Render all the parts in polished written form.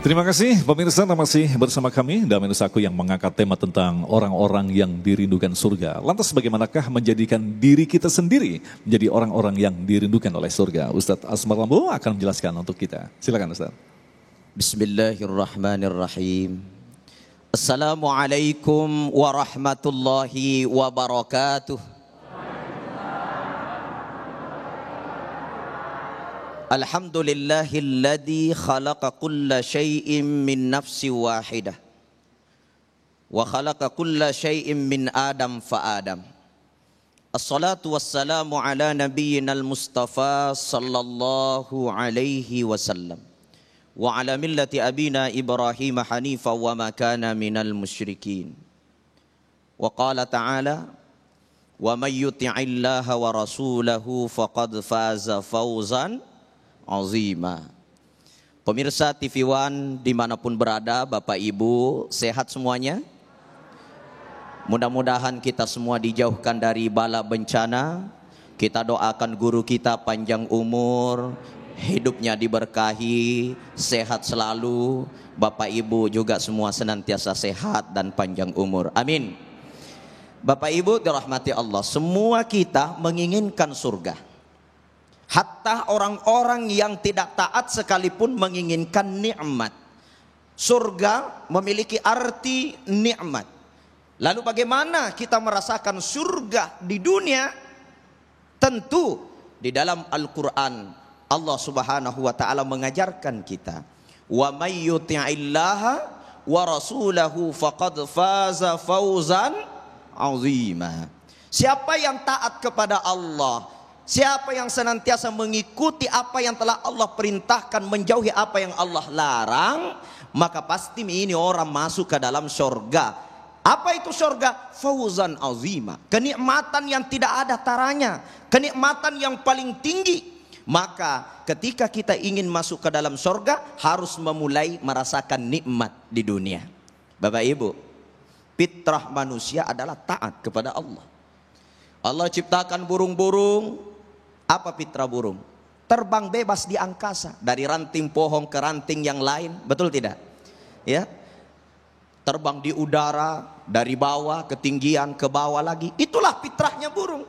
Terima kasih pemirsa, masih bersama kami dalam Aku yang mengangkat tema tentang orang-orang yang dirindukan surga. Lantas bagaimanakah menjadikan diri kita sendiri menjadi orang-orang yang dirindukan oleh surga? Ustadz Asmar Lambo akan menjelaskan untuk kita. Silakan Ustadz. Bismillahirrahmanirrahim. Assalamualaikum warahmatullahi wabarakatuh. Alhamdulillahilladzi khalaqa kulla syai'in min nafsin wahidah wa khalaqa kulla syai'in min Adam fa Adam. Assalatu wassalamu ala nabiyyinal Mustafa sallallahu alaihi wasallam wa ala millati abina Ibrahim hanifa wa ma kana minal musyrikin. Wa qala ta'ala wa may yuti'illaha wa rasulahu faqad faza fawzan azima. Pemirsa TV One dimanapun berada, Bapak Ibu sehat semuanya? Mudah-mudahan kita semua dijauhkan dari bala bencana. Kita doakan guru kita panjang umur, hidupnya diberkahi, sehat selalu. Bapak Ibu juga semua senantiasa sehat dan panjang umur, amin. Bapak Ibu dirahmati Allah, semua kita menginginkan surga. Hatta orang-orang yang tidak taat sekalipun menginginkan nikmat. Surga memiliki arti nikmat. Lalu bagaimana kita merasakan surga di dunia? Tentu di dalam Al-Quran Allah subhanahu wa ta'ala mengajarkan kita, wa may yuti'illaha wa rasulahu faqad faza fawzan azima. Siapa yang taat kepada Allah, siapa yang senantiasa mengikuti apa yang telah Allah perintahkan, menjauhi apa yang Allah larang, maka pasti ini orang masuk ke dalam surga. Apa itu surga? Fauzan azima, kenikmatan yang tidak ada taranya, kenikmatan yang paling tinggi. Maka ketika kita ingin masuk ke dalam surga, harus memulai merasakan nikmat di dunia. Bapak Ibu, fitrah manusia adalah taat kepada Allah. Allah ciptakan burung-burung. Apa fitrah burung? Terbang bebas di angkasa, dari ranting pohon ke ranting yang lain, betul tidak? Ya, terbang di udara, dari bawah, ketinggian, ke bawah lagi. Itulah fitrahnya burung.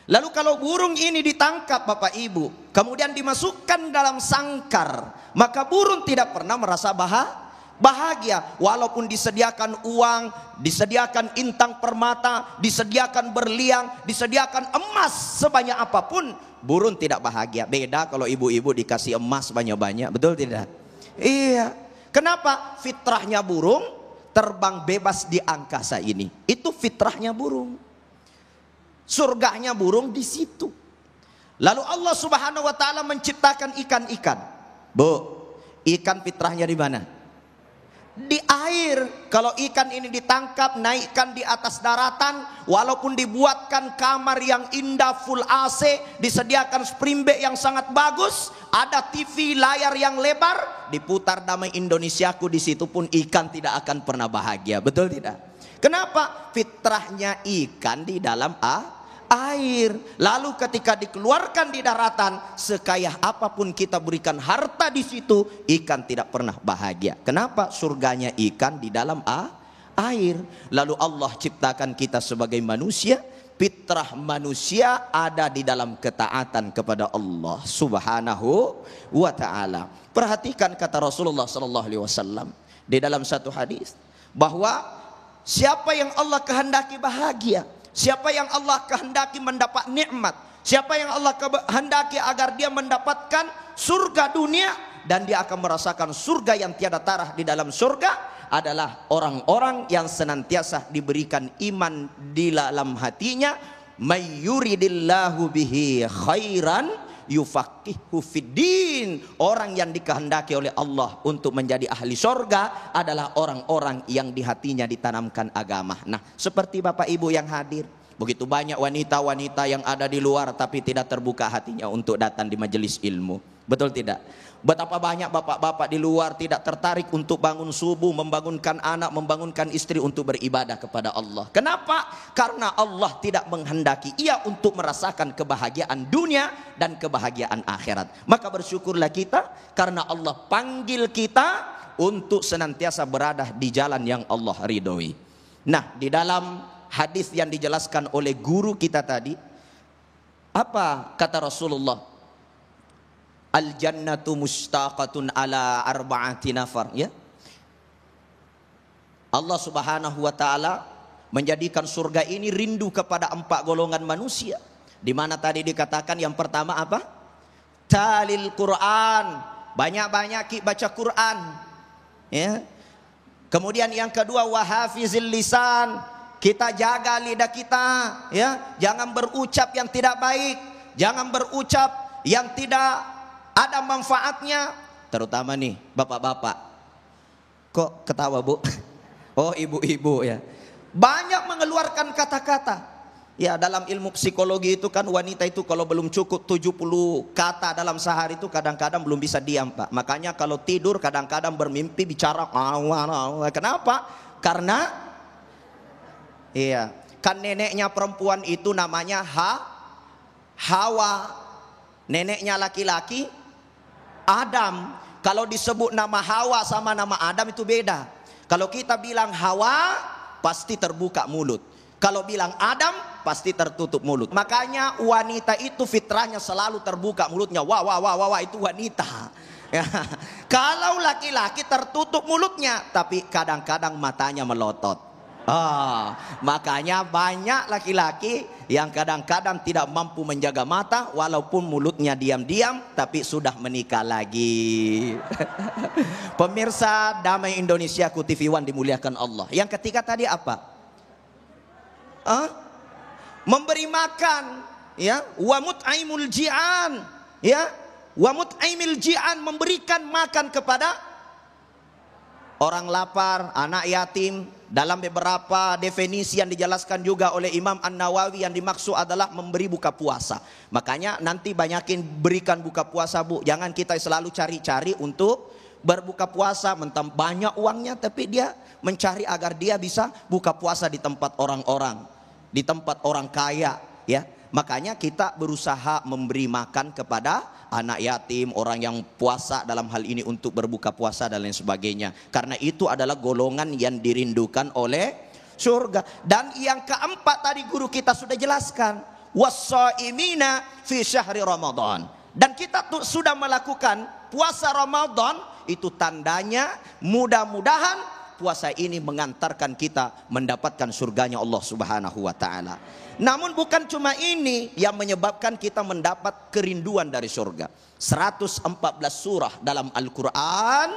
Lalu kalau burung ini ditangkap Bapak Ibu, kemudian dimasukkan dalam sangkar, maka burung tidak pernah merasa bahagia. Walaupun disediakan uang, disediakan intang permata, disediakan berlian, disediakan emas sebanyak apapun, burung tidak bahagia. Beda kalau ibu-ibu dikasih emas banyak-banyak, betul tidak? Iya. Kenapa? Fitrahnya burung terbang bebas di angkasa ini. Itu fitrahnya burung. Surganya burung di situ. Lalu Allah subhanahu wa ta'ala menciptakan ikan-ikan. Bu, ikan fitrahnya di mana? Di air. Kalau ikan ini ditangkap, naikkan di atas daratan, walaupun dibuatkan kamar yang indah, full AC, disediakan spring bed yang sangat bagus, ada TV layar yang lebar, diputar damai Indonesiaku, di situ pun ikan tidak akan pernah bahagia, betul tidak? Kenapa? Fitrahnya ikan di dalam air. Lalu ketika dikeluarkan di daratan, sekaya apapun kita berikan harta di situ, ikan tidak pernah bahagia. Kenapa? Surganya ikan di dalam air. Lalu Allah ciptakan kita sebagai manusia. Fitrah manusia ada di dalam ketaatan kepada Allah subhanahu wa ta'ala. Perhatikan kata Rasulullah sallallahu alaihi wasallam di dalam satu hadis, bahwa siapa yang Allah kehendaki bahagia, siapa yang Allah kehendaki mendapat nikmat, siapa yang Allah kehendaki agar dia mendapatkan surga dunia, dan dia akan merasakan surga yang tiada tarah di dalam surga, adalah orang-orang yang senantiasa diberikan iman di dalam hatinya. May yuridillahu bihi khairan yufaqihu fiddin. Orang yang dikehendaki oleh Allah untuk menjadi ahli surga adalah orang-orang yang di hatinya ditanamkan agama. Nah, seperti Bapak Ibu yang hadir, begitu banyak wanita-wanita yang ada di luar tapi tidak terbuka hatinya untuk datang di majelis ilmu, betul tidak? Betapa banyak bapak-bapak di luar tidak tertarik untuk bangun subuh, membangunkan anak, membangunkan istri untuk beribadah kepada Allah. Kenapa? Karena Allah tidak menghendaki ia untuk merasakan kebahagiaan dunia dan kebahagiaan akhirat. Maka bersyukurlah kita karena Allah panggil kita untuk senantiasa berada di jalan yang Allah ridhoi. Nah, di dalam hadis yang dijelaskan oleh guru kita tadi, apa kata Rasulullah? Al jannatu mustaqatun ala arba'ati nafar, ya. Allah Subhanahu wa taala menjadikan surga ini rindu kepada 4 golongan manusia. Di mana tadi dikatakan yang pertama apa? Talil Quran, banyak-banyak baca Quran, ya. Kemudian yang kedua wahafizil lisan, kita jaga lidah kita, ya. Jangan berucap yang tidak baik, jangan berucap yang tidak ada manfaatnya. Terutama nih bapak-bapak. Kok ketawa, Bu? Oh, ibu-ibu, ya. Banyak mengeluarkan kata-kata. Ya, dalam ilmu psikologi itu kan wanita itu kalau belum cukup 70 kata dalam sehari itu kadang-kadang belum bisa diam, Pak. Makanya kalau tidur kadang-kadang bermimpi bicara. Kenapa? Karena iya, kan neneknya perempuan itu namanya Hawa. Neneknya laki-laki Adam. Kalau disebut nama Hawa sama nama Adam itu beda. Kalau kita bilang Hawa pasti terbuka mulut. Kalau bilang Adam pasti tertutup mulut. Makanya wanita itu fitrahnya selalu terbuka mulutnya. Wah itu wanita. Ya. Kalau laki-laki tertutup mulutnya, tapi kadang-kadang matanya melotot. Makanya banyak laki-laki yang kadang-kadang tidak mampu menjaga mata walaupun mulutnya diam-diam tapi sudah menikah lagi. Pemirsa Damai Indonesia TV One dimuliakan Allah. Yang ketiga tadi apa? Memberi makan, ya. Wa mut'aimul ji'an, ya. Wa mut'aimil ji'an, memberikan makan kepada orang lapar, anak yatim. Dalam beberapa definisi yang dijelaskan juga oleh Imam An-Nawawi, yang dimaksud adalah memberi buka puasa. Makanya nanti banyakin berikan buka puasa, Bu. Jangan kita selalu cari-cari untuk berbuka puasa, banyak uangnya tapi dia mencari agar dia bisa buka puasa di tempat orang-orang, di tempat orang kaya, ya. Makanya kita berusaha memberi makan kepada anak yatim, orang yang puasa dalam hal ini untuk berbuka puasa dan lain sebagainya. Karena itu adalah golongan yang dirindukan oleh surga. Dan yang keempat tadi guru kita sudah jelaskan, was-shaimina fi syahri Ramadan. Dan kita sudah melakukan puasa Ramadan, itu tandanya mudah-mudahan puasa ini mengantarkan kita mendapatkan surganya Allah Subhanahu wa taala. Namun bukan cuma ini yang menyebabkan kita mendapat kerinduan dari surga. 114 surah dalam Al-Quran,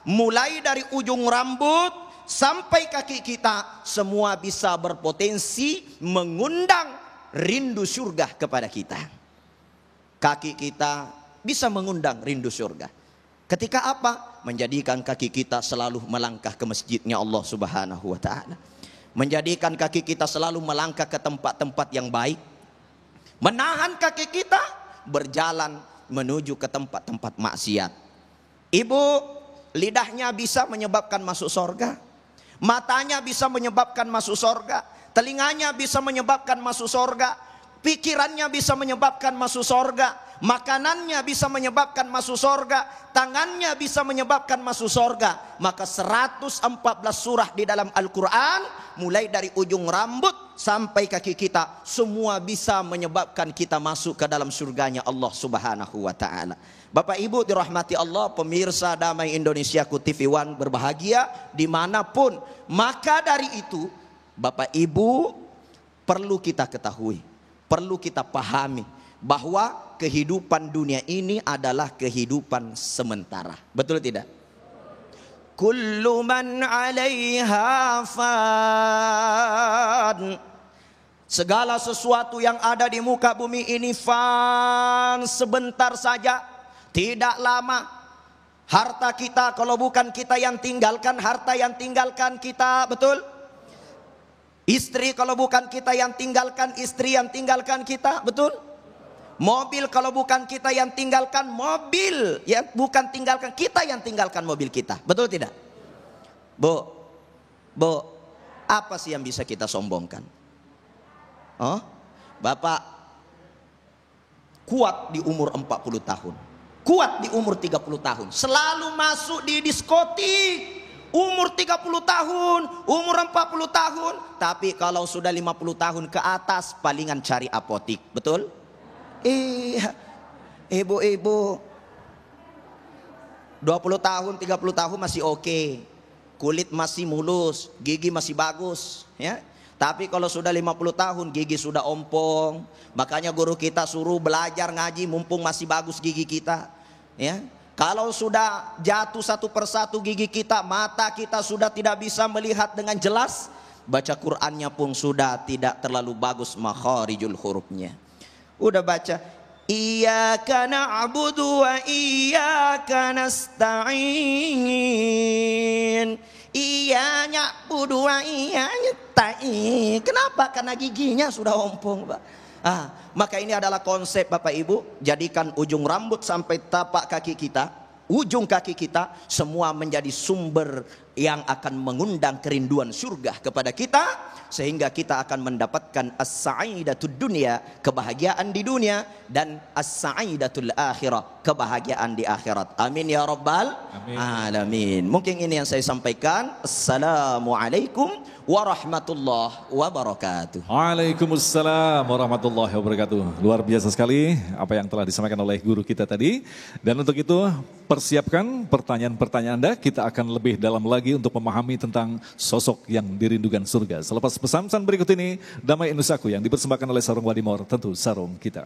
mulai dari ujung rambut sampai kaki kita, semua bisa berpotensi mengundang rindu surga kepada kita. Kaki kita bisa mengundang rindu surga. Ketika apa? Menjadikan kaki kita selalu melangkah ke masjidnya Allah Subhanahu wa taala. Menjadikan kaki kita selalu melangkah ke tempat-tempat yang baik. Menahan kaki kita berjalan menuju ke tempat-tempat maksiat. Ibu, lidahnya bisa menyebabkan masuk surga. Matanya bisa menyebabkan masuk surga. Telinganya bisa menyebabkan masuk surga. Pikirannya bisa menyebabkan masuk surga. Makanannya bisa menyebabkan masuk surga. Tangannya bisa menyebabkan masuk surga. Maka 114 surah di dalam Al-Quran, mulai dari ujung rambut sampai kaki kita, semua bisa menyebabkan kita masuk ke dalam surganya Allah Subhanahu wa ta'ala. Bapak Ibu dirahmati Allah, pemirsa Damai Indonesia TV One berbahagia dimanapun. Maka dari itu Bapak Ibu perlu kita ketahui, perlu kita pahami bahwa kehidupan dunia ini adalah kehidupan sementara. Betul tidak? Kullu man 'alaiha fan. Segala sesuatu yang ada di muka bumi ini fan, sebentar saja, tidak lama. Harta kita kalau bukan kita yang tinggalkan, harta yang tinggalkan kita, betul? Istri kalau bukan kita yang tinggalkan, istri yang tinggalkan kita, betul? Mobil kalau bukan kita yang tinggalkan, mobil ya bukan tinggalkan kita yang tinggalkan mobil kita, betul tidak? Bu, apa sih yang bisa kita sombongkan? Oh, Bapak kuat di umur 40 tahun, kuat di umur 30 tahun. Selalu masuk di diskotik. Umur 30 tahun, umur 40 tahun. Tapi kalau sudah 50 tahun ke atas, palingan cari apotik. Betul? Iya. Ibu-ibu 20 tahun, 30 tahun masih oke. Kulit masih mulus, gigi masih bagus, ya. Tapi kalau sudah 50 tahun, gigi sudah ompong. Makanya guru kita suruh belajar ngaji mumpung masih bagus gigi kita, ya. Kalau sudah jatuh satu persatu gigi kita, mata kita sudah tidak bisa melihat dengan jelas, baca Qur'annya pun sudah tidak terlalu bagus makharijul hurufnya. Udah baca Iyyaka na'budu wa iyyaka nasta'in. Iya na'budu wa iya nasta'in. Kenapa? Karena giginya sudah ompong, Pak. Maka ini adalah konsep Bapak Ibu. Jadikan ujung rambut sampai tapak kaki kita, ujung kaki kita, semua menjadi sumber yang akan mengundang kerinduan surga kepada kita. Sehingga kita akan mendapatkan as-sa'idatud dunia, kebahagiaan di dunia, dan as-sa'idatul akhirah, kebahagiaan di akhirat. Amin ya rabbal alamin. Mungkin ini yang saya sampaikan. Assalamualaikum warahmatullahi wabarakatuh. Waalaikumsalam warahmatullahi wabarakatuh. Luar biasa sekali apa yang telah disampaikan oleh guru kita tadi. Dan untuk itu persiapkan pertanyaan-pertanyaan Anda. Kita akan lebih dalam lagi untuk memahami tentang sosok yang dirindukan surga. Selepas pesan-pesan berikut ini, Damai Nusaku yang dipersembahkan oleh Sarung Wadimor, tentu sarung kita.